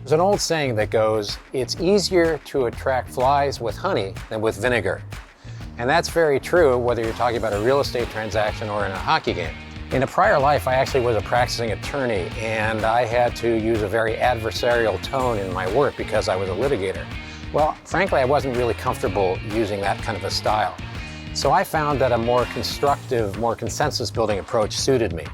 There's an old saying that goes, it's easier to attract flies with honey than with vinegar. And that's very true whether you're talking about a real estate transaction or in a hockey game. In a prior life, I actually was a practicing attorney, and I had to use a very adversarial tone in my work because I was a litigator. Well, frankly, I wasn't really comfortable using that kind of a style. So I found that a more constructive, more consensus-building approach suited me.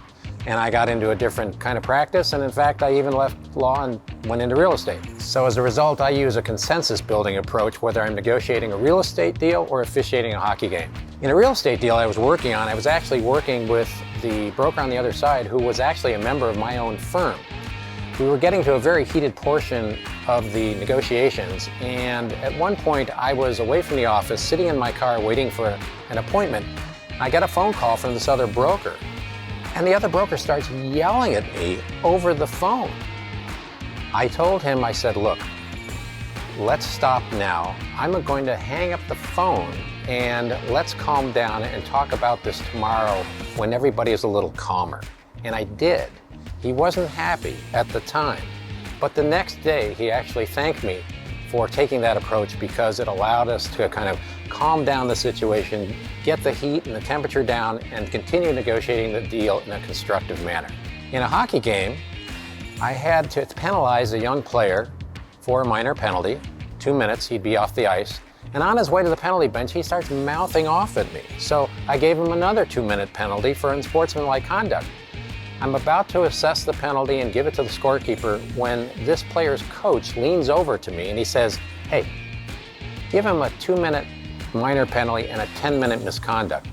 And I got into a different kind of practice, and in fact, I even left law and went into real estate. So as a result, I use a consensus-building approach whether I'm negotiating a real estate deal or officiating a hockey game. In a real estate deal I was working on, I was actually working with the broker on the other side who was actually a member of my own firm. We were getting to a very heated portion of the negotiations, and at one point I was away from the office, sitting in my car waiting for an appointment. I got a phone call from this other broker. And the other broker starts yelling at me over the phone. I told him, I said, look, let's stop now. I'm going to hang up the phone and let's calm down and talk about this tomorrow when everybody is a little calmer. And I did. He wasn't happy at the time, but the next day he actually thanked me for taking that approach because it allowed us to kind of calm down the situation, get the heat and the temperature down, and continue negotiating the deal in a constructive manner. In a hockey game, I had to penalize a young player for a minor penalty. 2 minutes, he'd be off the ice. And on his way to the penalty bench, he starts mouthing off at me. So I gave him another 2-minute penalty for unsportsmanlike conduct. I'm about to assess the penalty and give it to the scorekeeper when this player's coach leans over to me and he says, hey, give him a 2-minute minor penalty and a 10-minute misconduct.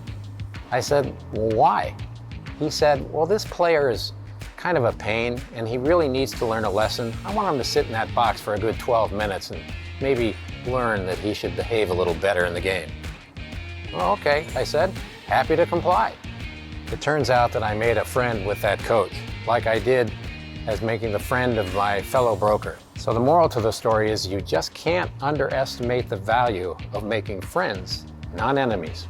I said, well, why? He said, well, this player is kind of a pain and he really needs to learn a lesson. I want him to sit in that box for a good 12 minutes and maybe learn that he should behave a little better in the game. Well, okay, I said, happy to comply. It turns out that I made a friend with that coach, like I did as making the friend of my fellow broker. So the moral to the story is you just can't underestimate the value of making friends, not enemies.